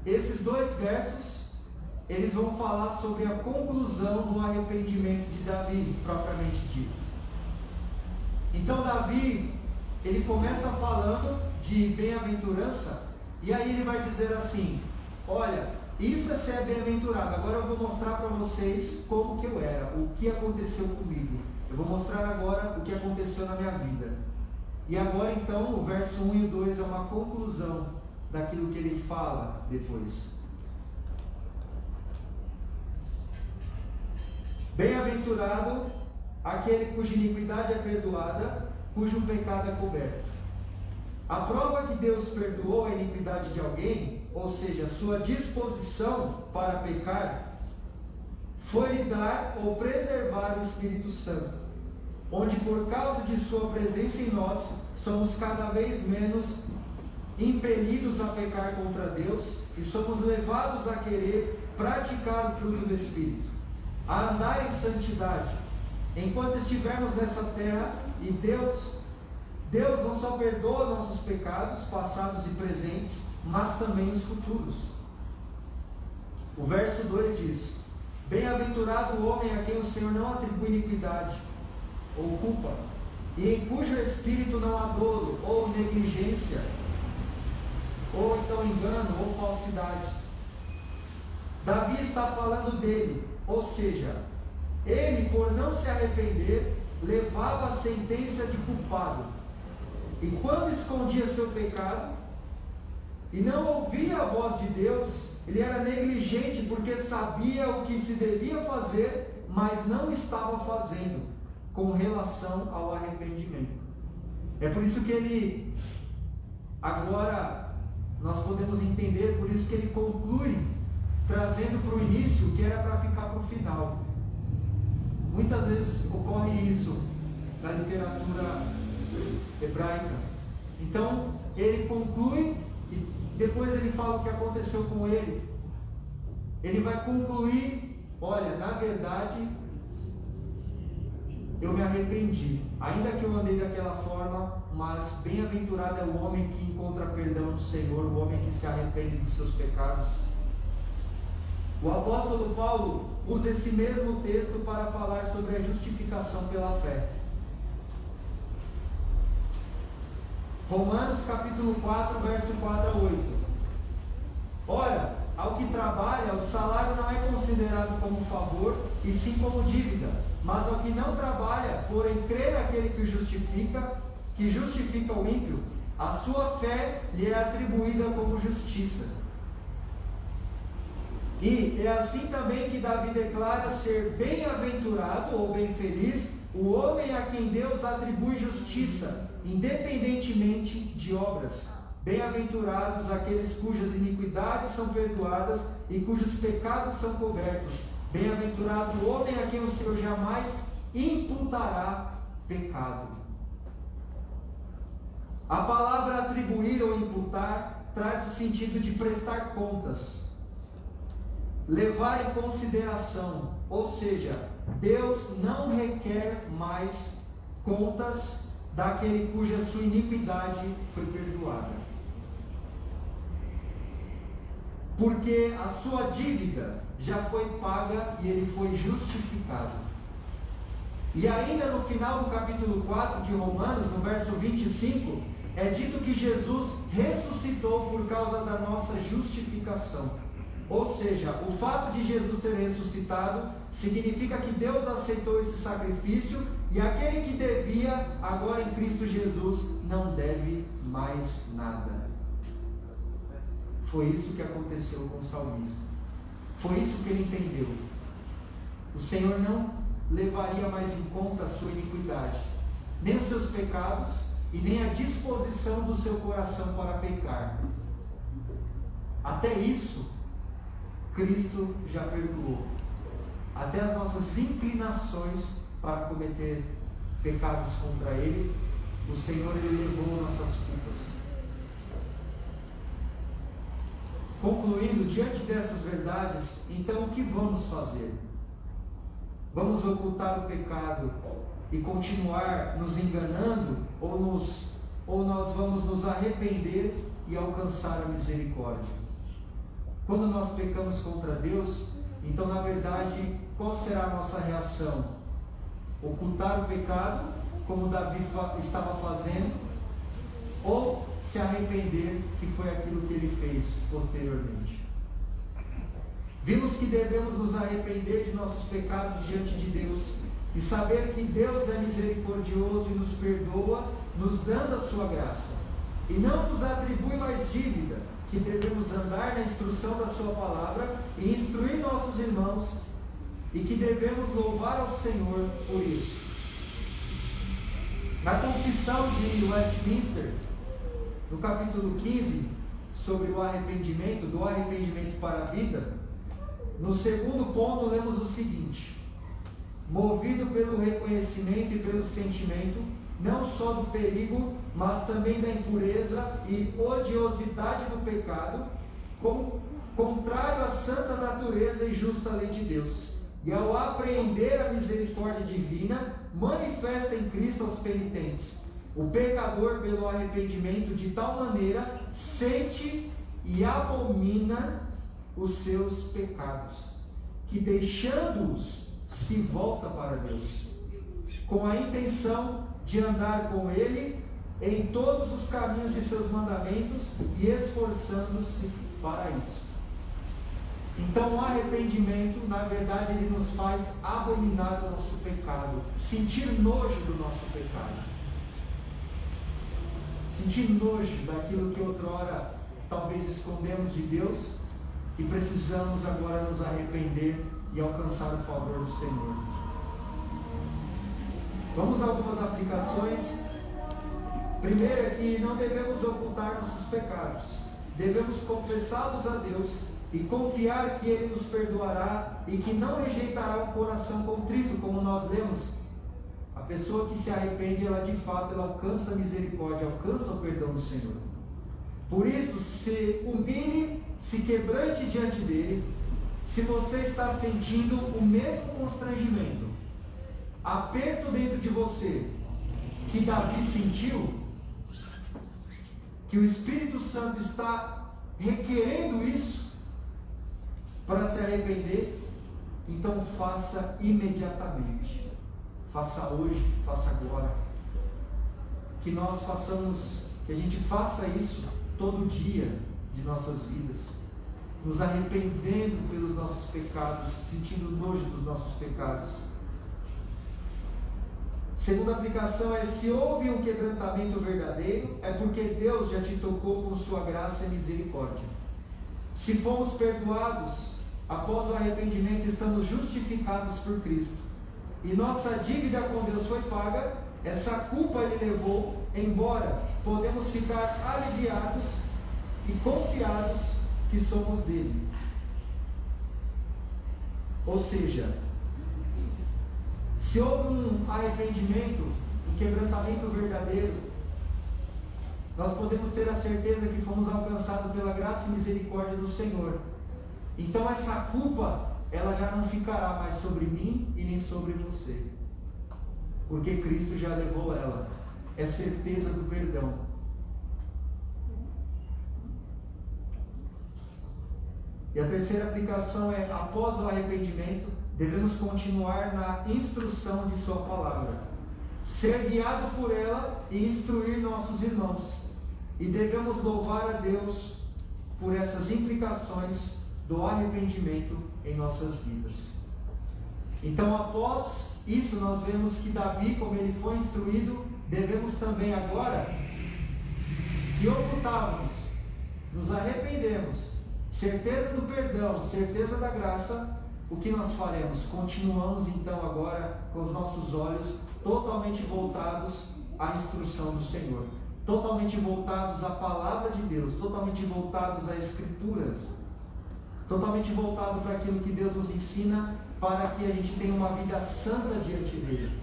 S5: Esses dois versos, eles vão falar sobre a conclusão do arrependimento de Davi, propriamente dito. Então Davi, ele começa falando de bem-aventurança, e aí ele vai dizer assim: olha, isso é ser bem-aventurado. Agora eu vou mostrar para vocês como que eu era, o que aconteceu comigo. Eu vou mostrar agora o que aconteceu na minha vida. E agora então, o verso 1 e o 2 é uma conclusão daquilo que ele fala depois. Bem-aventurado aquele cuja iniquidade é perdoada, cujo pecado é coberto. A prova que Deus perdoou a iniquidade de alguém, ou seja, sua disposição para pecar, foi lhe dar ou preservar o Espírito Santo, onde por causa de sua presença em nós, somos cada vez menos impelidos a pecar contra Deus e somos levados a querer praticar o fruto do Espírito, a andar em santidade, enquanto estivermos nessa terra. E Deus não só perdoa nossos pecados passados e presentes, mas também os futuros. O verso 2 diz: bem-aventurado o homem a quem o Senhor não atribui iniquidade ou culpa, e em cujo espírito não há dolo, ou negligência, ou então engano, ou falsidade. Davi está falando dele, ou seja, ele, por não se arrepender, levava a sentença de culpado, e quando escondia seu pecado e não ouvia a voz de Deus, ele era negligente, porque sabia o que se devia fazer, mas não estava fazendo com relação ao arrependimento. É por isso que ele, agora nós podemos entender, por isso que ele conclui trazendo para o início o que era para ficar para o final. Muitas vezes ocorre isso na literatura hebraica. Então ele conclui e depois ele fala o que aconteceu com ele. Ele vai concluir: olha, na verdade eu me arrependi, ainda que eu andei daquela forma, mas bem-aventurado é o homem que encontra perdão do Senhor, o homem que se arrepende dos seus pecados. O apóstolo Paulo usa esse mesmo texto para falar sobre a justificação pela fé. Romanos capítulo 4, verso 4 a 8. Ora, ao que trabalha, o salário não é considerado como favor, e sim como dívida. Mas ao que não trabalha, porém crê naquele que justifica o ímpio, a sua fé lhe é atribuída como justiça. E é assim também que Davi declara ser bem-aventurado ou bem feliz o homem a quem Deus atribui justiça, independentemente de obras. Bem-aventurados aqueles cujas iniquidades são perdoadas e cujos pecados são cobertos. Bem-aventurado o homem a quem o Senhor jamais imputará pecado. A palavra atribuir ou imputar traz o sentido de prestar contas, levar em consideração, ou seja, Deus não requer mais contas daquele cuja sua iniquidade foi perdoada, porque a sua dívida já foi paga e ele foi justificado. E ainda no final do capítulo 4 de Romanos, no verso 25, é dito que Jesus ressuscitou por causa da nossa justificação. Ou seja, o fato de Jesus ter ressuscitado significa que Deus aceitou esse sacrifício, e aquele que devia, agora em Cristo Jesus, não deve mais nada. Foi isso que aconteceu com o salmista. Foi isso que ele entendeu. O Senhor não levaria mais em conta a sua iniquidade, nem os seus pecados, e nem a disposição do seu coração para pecar. Até isso, Cristo já perdoou. Até as nossas inclinações para cometer pecados contra Ele, o Senhor, Ele levou nossas culpas. Concluindo, diante dessas verdades, então o que vamos fazer? Vamos ocultar o pecado e continuar nos enganando, ou nós vamos nos arrepender e alcançar a misericórdia? Quando nós pecamos contra Deus, então na verdade, qual será a nossa reação? Ocultar o pecado, como Davi estava fazendo, ou se arrepender, que foi aquilo que ele fez posteriormente? Vimos que devemos nos arrepender de nossos pecados diante de Deus e saber que Deus é misericordioso e nos perdoa, nos dando a sua graça, e não nos atribui mais dívida, que devemos andar na instrução da sua palavra e instruir nossos irmãos, e que devemos louvar ao Senhor por isso. Na confissão de Westminster, no capítulo 15, sobre o arrependimento, do arrependimento para a vida, no segundo ponto lemos o seguinte: movido pelo reconhecimento e pelo sentimento, não só do perigo, mas também da impureza e odiosidade do pecado, contrário à santa natureza e justa lei de Deus, e ao apreender a misericórdia divina, manifesta em Cristo aos penitentes, o pecador, pelo arrependimento, de tal maneira sente e abomina os seus pecados, que deixando-os se volta para Deus, com a intenção de andar com Ele em todos os caminhos de seus mandamentos e esforçando-se para isso. Então o arrependimento, na verdade, ele nos faz abominar o nosso pecado, sentir nojo do nosso pecado, sentir nojo daquilo que outrora talvez escondemos de Deus e precisamos agora nos arrepender e alcançar o favor do Senhor. Vamos a algumas aplicações. Primeiro é que não devemos ocultar nossos pecados, devemos confessá-los a Deus e confiar que Ele nos perdoará e que não rejeitará um coração contrito, como nós lemos. A pessoa que se arrepende, ela de fato ela alcança a misericórdia, alcança o perdão do Senhor. Por isso, se humilhe, se quebrante diante dele. Se você está sentindo o mesmo constrangimento, aperto dentro de você que Davi sentiu, que o Espírito Santo está requerendo isso para se arrepender, então faça imediatamente. Faça hoje, faça agora. Que nós façamos, que a gente faça isso todo dia de nossas vidas, nos arrependendo pelos nossos pecados, sentindo nojo dos nossos pecados. Segunda aplicação é: se houve um quebrantamento verdadeiro, é porque Deus já te tocou com sua graça e misericórdia. Se fomos perdoados após o arrependimento, estamos justificados por Cristo, e nossa dívida com Deus foi paga. Essa culpa Ele levou, embora podemos ficar aliviados e confiados que somos dele. Ou seja, se houve um arrependimento, um quebrantamento verdadeiro, nós podemos ter a certeza que fomos alcançados pela graça e misericórdia do Senhor. Então essa culpa, ela já não ficará mais sobre mim e nem sobre você, porque Cristo já levou ela. É certeza do perdão. E a terceira aplicação é: após o arrependimento, devemos continuar na instrução de sua palavra, ser guiado por ela e instruir nossos irmãos. E devemos louvar a Deus por essas implicações do arrependimento em nossas vidas. Então, após isso, nós vemos que Davi, como ele foi instruído, devemos também agora, se ocultarmos, nos arrependemos, certeza do perdão, certeza da graça, o que nós faremos? Continuamos então agora com os nossos olhos totalmente voltados à instrução do Senhor, totalmente voltados à palavra de Deus, totalmente voltados às Escrituras, totalmente voltado para aquilo que Deus nos ensina, para que a gente tenha uma vida santa diante dele.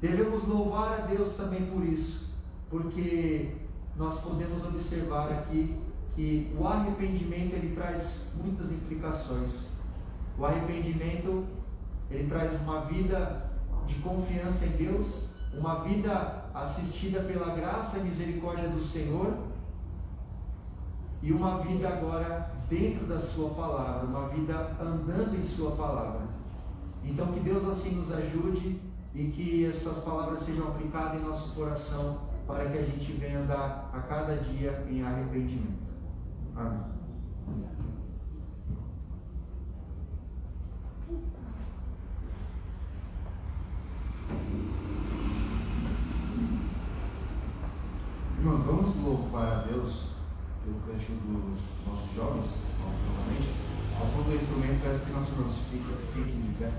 S5: Devemos louvar a Deus também por isso, porque nós podemos observar aqui que o arrependimento ele traz muitas implicações. O arrependimento ele traz uma vida de confiança em Deus, uma vida assistida pela graça e misericórdia do Senhor, e uma vida agora dentro da sua palavra, uma vida andando em sua palavra. Então que Deus assim nos ajude e que essas palavras sejam aplicadas em nosso coração, para que a gente venha andar a cada dia em arrependimento. Amém.
S1: Irmãos, vamos louvar a Deus pelo cântico dos nossos jovens, novamente. Ao som do instrumento, peço que nossos irmãos fiquem de pé.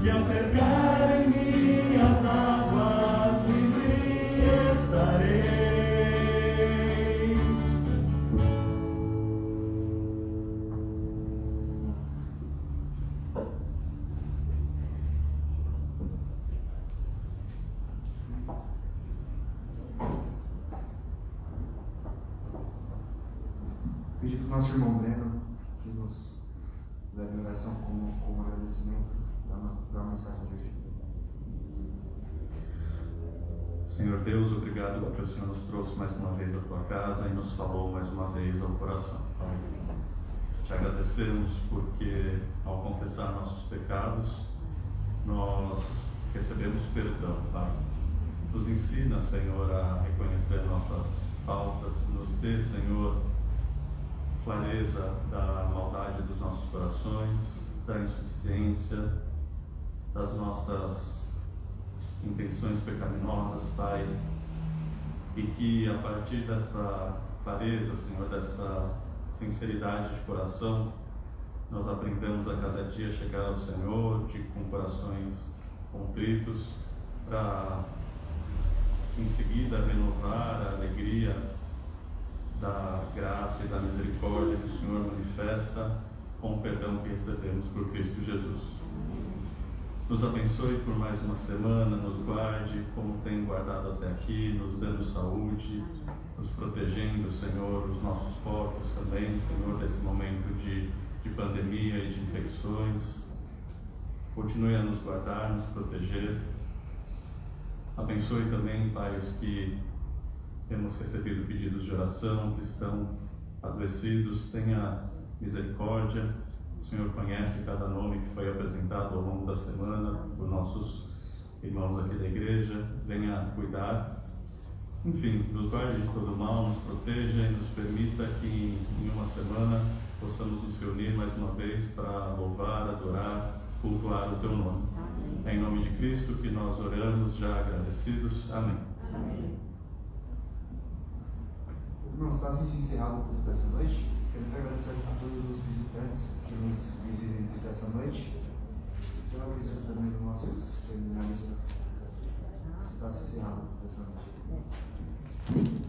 S4: e ao cercarem-me as águas, livre estarei.
S1: Pedir para o nosso irmão Breno que nos leve a oração como agradecimento da mensagem de hoje.
S6: Senhor Deus, obrigado porque o Senhor nos trouxe mais uma vez à tua casa e nos falou mais uma vez ao coração, Pai. Te agradecemos porque, ao confessar nossos pecados, nós recebemos perdão, Pai. Nos ensina, Senhor, a reconhecer nossas faltas, nos dê, Senhor, clareza da maldade dos nossos corações, da insuficiência, das nossas intenções pecaminosas, Pai, e que a partir dessa clareza, Senhor, dessa sinceridade de coração, nós aprendamos a cada dia chegar ao Senhor com corações contritos, para em seguida renovar a alegria da graça e da misericórdia que o Senhor manifesta com o perdão que recebemos por Cristo Jesus. Nos abençoe por mais uma semana, nos guarde como tem guardado até aqui, nos dando saúde, nos protegendo, Senhor, os nossos corpos também, Senhor, desse momento de pandemia e de infecções. Continue a nos guardar, nos proteger. Abençoe também, Pai, os que temos recebido pedidos de oração, que estão adoecidos. Tenha misericórdia. O Senhor conhece cada nome que foi apresentado ao longo da semana por nossos irmãos aqui da igreja. Venha cuidar. Enfim, nos guarde de todo mal, nos proteja e nos permita que em uma semana possamos nos reunir mais uma vez para louvar, adorar, cultuar o Teu nome. É em nome de Cristo que nós oramos, já agradecidos. Amém.
S1: Irmãos, está assim encerrado o culto dessa noite. Quero agradecer a todos os visitantes que nos visitam essa noite. Pela visita também do nosso seminarista. Está assim encerrado o culto dessa noite.